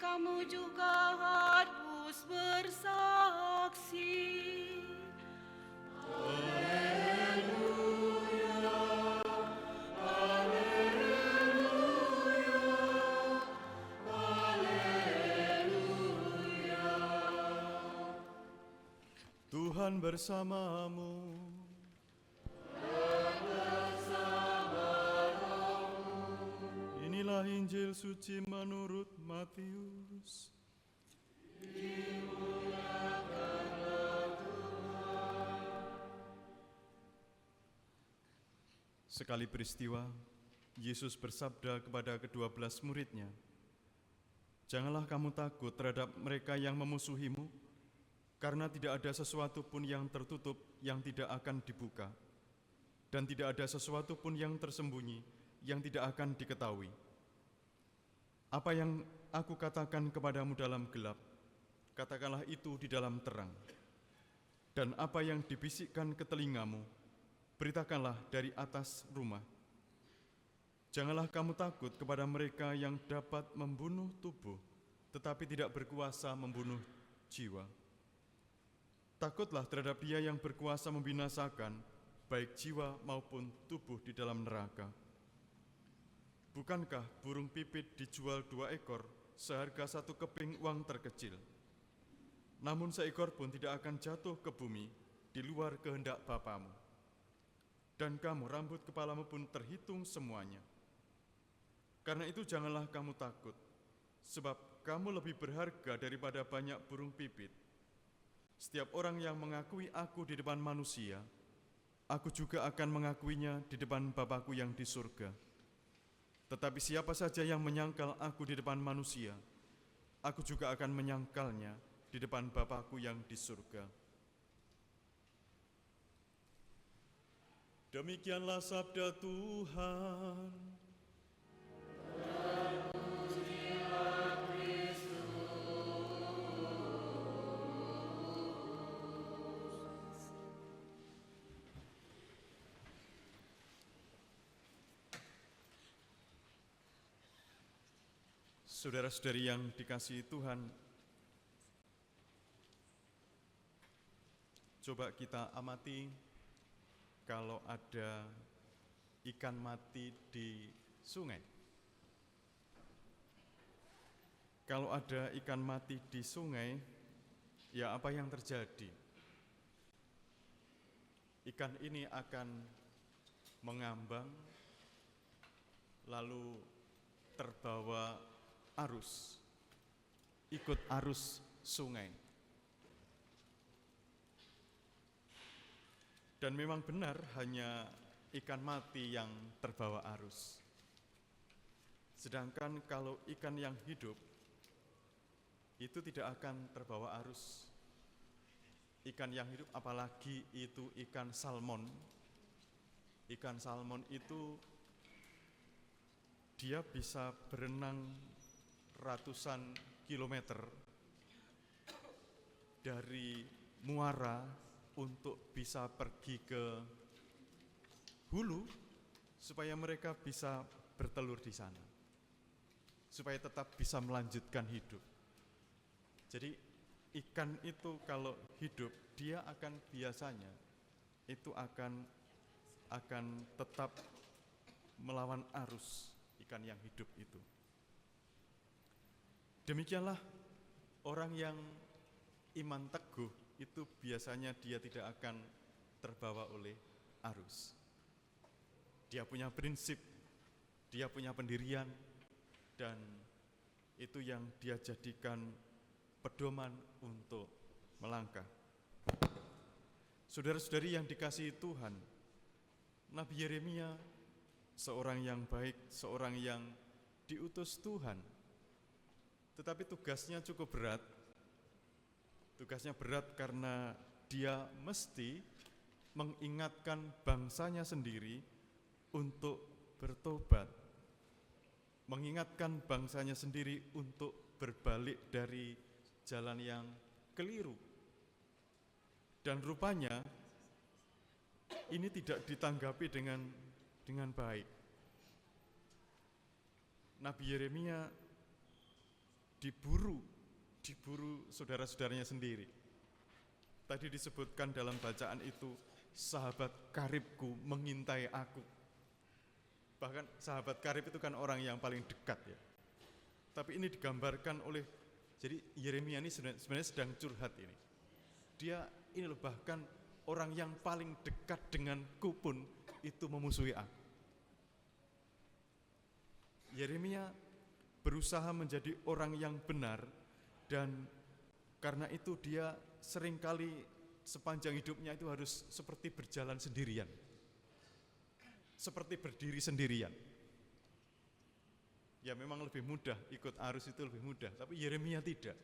kamu juga harus bersaksi. Tuhan bersamamu. Inilah Injil suci menurut Matius. Sekali peristiwa, Yesus bersabda kepada ke-12 muridnya, "Janganlah kamu takut terhadap mereka yang memusuhimu, karena tidak ada sesuatu pun yang tertutup yang tidak akan dibuka, dan tidak ada sesuatu pun yang tersembunyi yang tidak akan diketahui. Apa yang aku katakan kepadamu dalam gelap, katakanlah itu di dalam terang. Dan apa yang dibisikkan ke telingamu, beritakanlah dari atas rumah. Janganlah kamu takut kepada mereka yang dapat membunuh tubuh, tetapi tidak berkuasa membunuh jiwa. Takutlah terhadap Dia yang berkuasa membinasakan baik jiwa maupun tubuh di dalam neraka. Bukankah burung pipit dijual 2 ekor seharga 1 keping uang terkecil? Namun seekor pun tidak akan jatuh ke bumi di luar kehendak Bapamu. Dan kamu, rambut kepalamu pun terhitung semuanya. Karena itu janganlah kamu takut, sebab kamu lebih berharga daripada banyak burung pipit. Setiap orang yang mengakui aku di depan manusia, aku juga akan mengakuinya di depan Bapa-Ku yang di surga. Tetapi siapa saja yang menyangkal aku di depan manusia, aku juga akan menyangkalnya di depan Bapa-Ku yang di surga." Demikianlah sabda Tuhan. Saudara-saudari yang dikasihi Tuhan, coba kita amati kalau ada ikan mati di sungai. Kalau ada ikan mati di sungai, ya apa yang terjadi? Ikan ini akan mengambang, lalu terbawa arus, ikut arus sungai. Dan memang benar hanya ikan mati yang terbawa arus. Sedangkan kalau ikan yang hidup, itu tidak akan terbawa arus. Ikan yang hidup, apalagi itu ikan salmon. Ikan salmon itu dia bisa berenang ratusan kilometer dari muara untuk bisa pergi ke hulu supaya mereka bisa bertelur di sana, supaya tetap bisa melanjutkan hidup. Jadi ikan itu kalau hidup, dia akan biasanya itu akan tetap melawan arus ikan yang hidup itu. Demikianlah orang yang iman teguh itu biasanya dia tidak akan terbawa oleh arus. Dia punya prinsip, dia punya pendirian, dan itu yang dia jadikan pedoman untuk melangkah. Saudara-saudari yang dikasihi Tuhan, Nabi Yeremia seorang yang baik, seorang yang diutus Tuhan, tetapi tugasnya cukup berat. Tugasnya berat karena dia mesti mengingatkan bangsanya sendiri untuk bertobat, mengingatkan bangsanya sendiri untuk berbalik dari jalan yang keliru. Dan rupanya ini tidak ditanggapi dengan baik. Nabi Yeremia diburu saudara-saudaranya sendiri. Tadi disebutkan dalam bacaan itu, sahabat karibku mengintai aku. Bahkan sahabat karib itu kan orang yang paling dekat ya. Tapi ini digambarkan oleh, jadi Yeremia ini sebenarnya sedang curhat ini. Dia ini loh, bahkan orang yang paling dekat denganku pun itu memusuhi aku. Yeremia berusaha menjadi orang yang benar, dan karena itu dia seringkali sepanjang hidupnya itu harus seperti berjalan sendirian, seperti berdiri sendirian. Ya memang lebih mudah, ikut arus itu lebih mudah, tapi Yeremia tidak.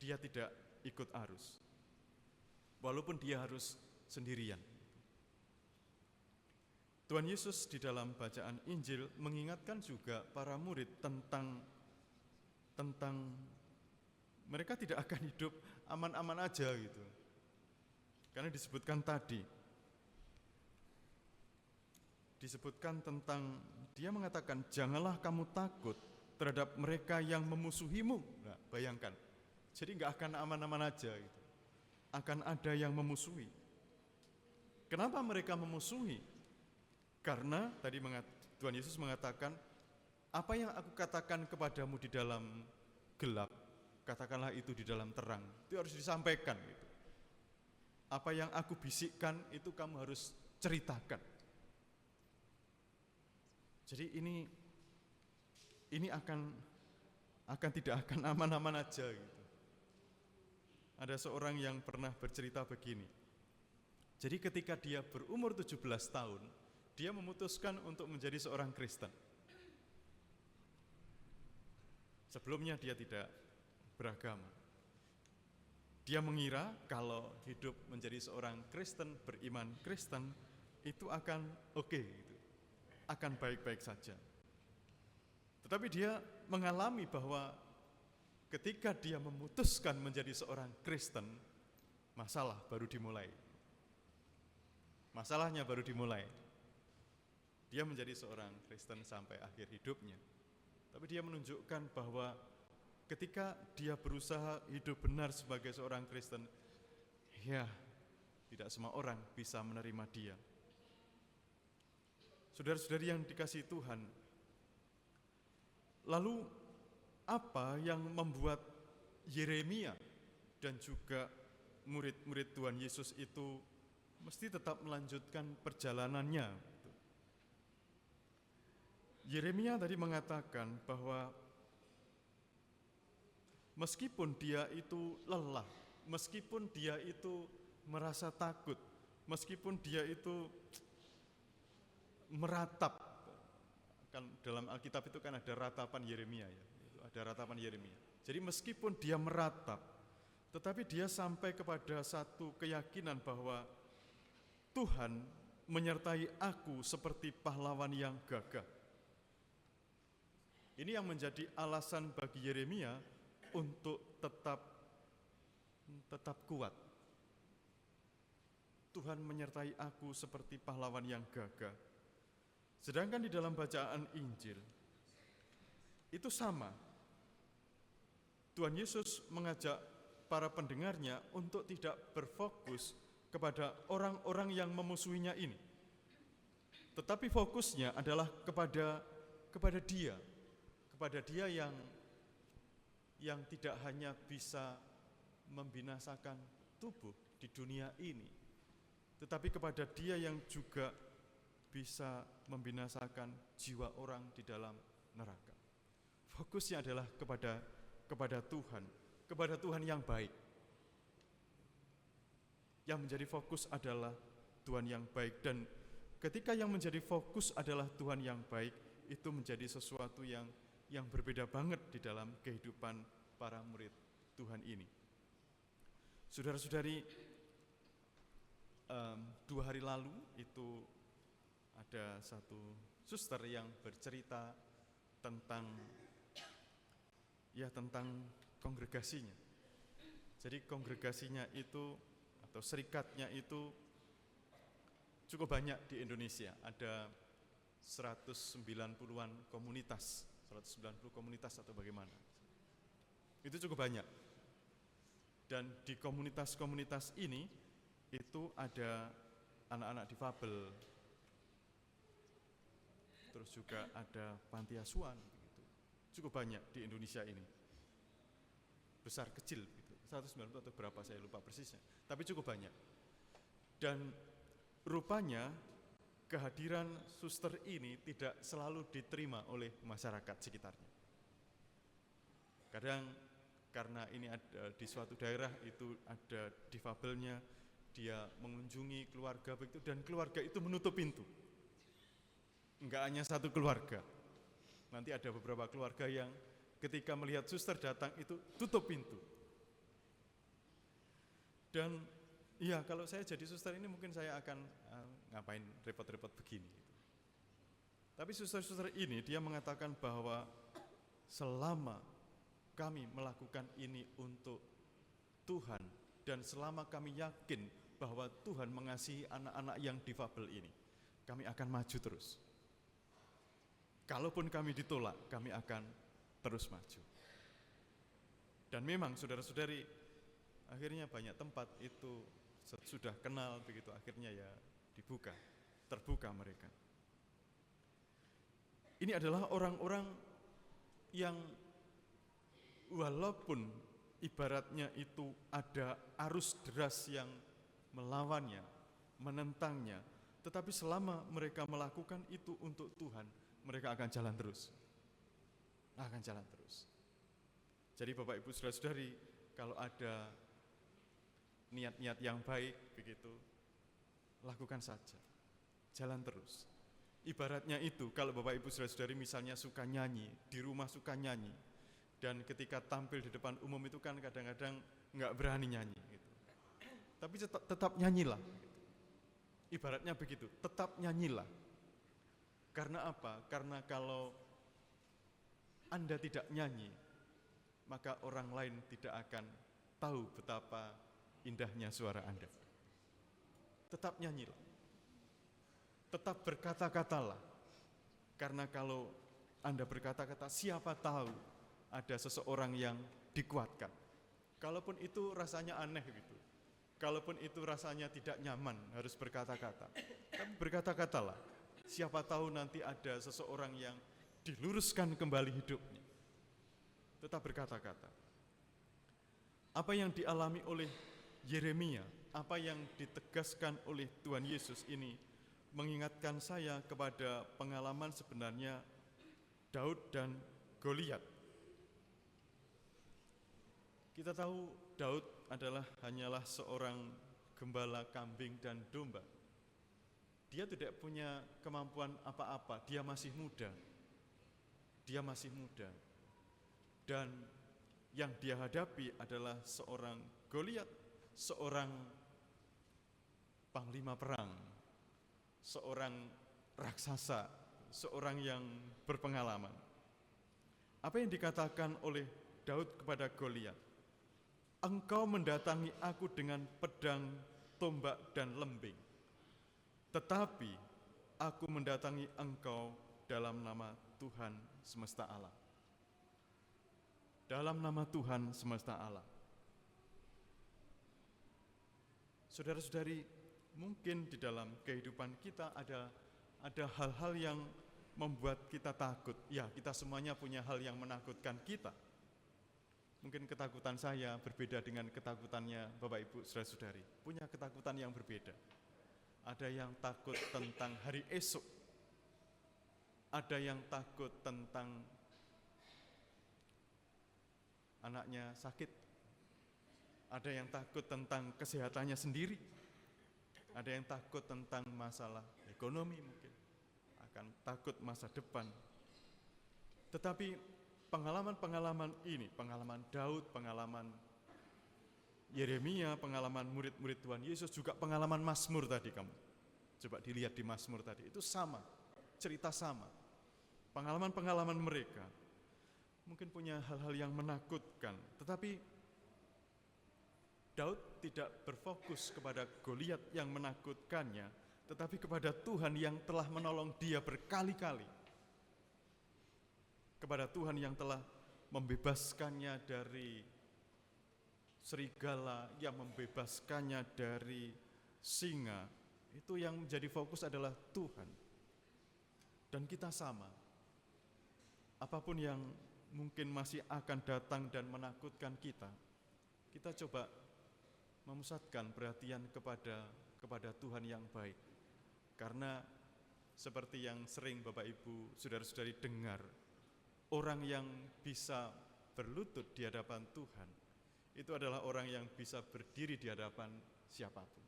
Dia tidak ikut arus, walaupun dia harus sendirian. Tuhan Yesus di dalam bacaan Injil mengingatkan juga para murid tentang mereka tidak akan hidup aman-aman aja gitu. Karena disebutkan tadi, disebutkan tentang, dia mengatakan, janganlah kamu takut terhadap mereka yang memusuhimu. Nah, bayangkan, jadi nggak akan aman-aman aja gitu. Akan ada yang memusuhi. Kenapa mereka memusuhi? Karena tadi Tuhan Yesus mengatakan, apa yang aku katakan kepadamu di dalam gelap, katakanlah itu di dalam terang. Itu harus disampaikan gitu. Apa yang aku bisikkan itu kamu harus ceritakan. Jadi ini akan tidak akan aman-aman aja gitu. Ada seorang yang pernah bercerita begini. Jadi ketika dia berumur 17 tahun, dia memutuskan untuk menjadi seorang Kristen. Sebelumnya dia tidak beragama. Dia mengira kalau hidup menjadi seorang Kristen, beriman Kristen, itu akan oke, gitu. Akan baik-baik saja. Tetapi dia mengalami bahwa ketika dia memutuskan menjadi seorang Kristen, masalah baru dimulai. Masalahnya baru dimulai. Dia menjadi seorang Kristen sampai akhir hidupnya. Tapi dia menunjukkan bahwa ketika dia berusaha hidup benar sebagai seorang Kristen, ya tidak semua orang bisa menerima dia. Saudara-saudari yang dikasihi Tuhan, lalu apa yang membuat Yeremia dan juga murid-murid Tuhan Yesus itu mesti tetap melanjutkan perjalanannya? Yeremia tadi mengatakan bahwa meskipun dia itu lelah, meskipun dia itu merasa takut, meskipun dia itu meratap, kan dalam Alkitab itu kan ada ratapan Yeremia ya, ada ratapan Yeremia. Jadi meskipun dia meratap, tetapi dia sampai kepada satu keyakinan bahwa Tuhan menyertai aku seperti pahlawan yang gagah. Ini yang menjadi alasan bagi Yeremia untuk tetap kuat. Tuhan menyertai aku seperti pahlawan yang gagah. Sedangkan di dalam bacaan Injil, itu sama. Tuhan Yesus mengajak para pendengarnya untuk tidak berfokus kepada orang-orang yang memusuhinya ini. Tetapi fokusnya adalah kepada dia. Kepada dia yang tidak hanya bisa membinasakan tubuh di dunia ini, tetapi kepada dia yang juga bisa membinasakan jiwa orang di dalam neraka. Fokusnya adalah kepada Tuhan yang baik. Yang menjadi fokus adalah Tuhan yang baik, dan ketika yang menjadi fokus adalah Tuhan yang baik, itu menjadi sesuatu yang berbeda banget di dalam kehidupan para murid Tuhan ini. Saudara-saudari, 2 hari lalu itu ada satu suster yang bercerita tentang kongregasinya. Jadi kongregasinya itu atau serikatnya itu cukup banyak di Indonesia. Ada 190-an komunitas 190 komunitas atau bagaimana. Itu cukup banyak. Dan di komunitas-komunitas ini itu ada anak-anak difabel, terus juga ada panti asuhan, begitu. Cukup banyak di Indonesia ini, besar kecil, gitu. 190 atau berapa saya lupa persisnya, tapi cukup banyak. Dan rupanya kehadiran suster ini tidak selalu diterima oleh masyarakat sekitarnya. Kadang karena ini ada di suatu daerah itu ada difabelnya, dia mengunjungi keluarga begitu, dan keluarga itu menutup pintu. Enggak hanya satu keluarga, nanti ada beberapa keluarga yang ketika melihat suster datang itu tutup pintu. Dan iya, kalau saya jadi suster ini mungkin saya akan ngapain repot-repot begini. Tapi suster-suster ini dia mengatakan bahwa selama kami melakukan ini untuk Tuhan dan selama kami yakin bahwa Tuhan mengasihi anak-anak yang difabel ini, kami akan maju terus. Kalaupun kami ditolak, kami akan terus maju. Dan memang saudara-saudari, akhirnya banyak tempat itu sudah kenal begitu, akhirnya ya terbuka mereka. Ini adalah orang-orang yang walaupun ibaratnya itu ada arus deras yang melawannya, menentangnya, tetapi selama mereka melakukan itu untuk Tuhan, mereka akan jalan terus. Akan jalan terus. Jadi Bapak Ibu Saudara-saudari, kalau ada niat-niat yang baik begitu, lakukan saja. Jalan terus. Ibaratnya itu, kalau Bapak Ibu Saudara-saudari misalnya suka nyanyi, di rumah suka nyanyi, dan ketika tampil di depan umum itu kan kadang-kadang nggak berani nyanyi gitu. Tapi tetap nyanyilah gitu. Ibaratnya begitu, tetap nyanyilah. Karena apa? Karena kalau Anda tidak nyanyi, maka orang lain tidak akan tahu betapa indahnya suara Anda. Tetap nyanyilah. Tetap berkata-katalah. Karena kalau Anda berkata-kata, siapa tahu ada seseorang yang dikuatkan. Kalaupun itu rasanya aneh gitu. Kalaupun itu rasanya tidak nyaman harus berkata-kata. Tapi berkata-katalah. Siapa tahu nanti ada seseorang yang diluruskan kembali hidupnya. Tetap berkata-kata. Apa yang dialami oleh Yeremia, apa yang ditegaskan oleh Tuhan Yesus ini mengingatkan saya kepada pengalaman sebenarnya Daud dan Goliat. Kita tahu Daud hanyalah seorang gembala kambing dan domba. Dia tidak punya kemampuan apa-apa, dia masih muda. Dia masih muda. Dan yang dia hadapi adalah seorang Goliat, seorang panglima perang, seorang raksasa, seorang yang berpengalaman. Apa yang dikatakan oleh Daud kepada Goliat? Engkau mendatangi aku dengan pedang, tombak, dan lembing. Tetapi aku mendatangi engkau dalam nama Tuhan semesta alam. Dalam nama Tuhan semesta alam. Saudara-saudari, mungkin di dalam kehidupan kita ada hal-hal yang membuat kita takut. Ya, kita semuanya punya hal yang menakutkan kita. Mungkin ketakutan saya berbeda dengan ketakutannya Bapak Ibu Saudara-saudari. Punya ketakutan yang berbeda. Ada yang takut tentang hari esok. Ada yang takut tentang anaknya sakit. Ada yang takut tentang kesehatannya sendiri. Ada yang takut tentang masalah ekonomi mungkin. Akan takut masa depan. Tetapi pengalaman-pengalaman ini, pengalaman Daud, pengalaman Yeremia, pengalaman murid-murid Tuhan Yesus, juga pengalaman Mazmur tadi kamu. Coba dilihat di Mazmur tadi, itu sama, cerita sama. Pengalaman-pengalaman mereka mungkin punya hal-hal yang menakutkan, tetapi Daud tidak berfokus kepada Goliat yang menakutkannya, tetapi kepada Tuhan yang telah menolong dia berkali-kali. kepada Tuhan yang telah membebaskannya dari serigala, yang membebaskannya dari singa. Itu yang menjadi fokus adalah Tuhan. Dan kita sama. Apapun yang mungkin masih akan datang dan menakutkan kita coba memusatkan perhatian kepada Tuhan yang baik. Karena seperti yang sering Bapak Ibu, saudara-saudari dengar, orang yang bisa berlutut di hadapan Tuhan, itu adalah orang yang bisa berdiri di hadapan siapapun.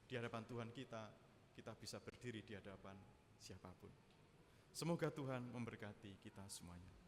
Di hadapan Tuhan kita bisa berdiri di hadapan siapapun. Semoga Tuhan memberkati kita semuanya.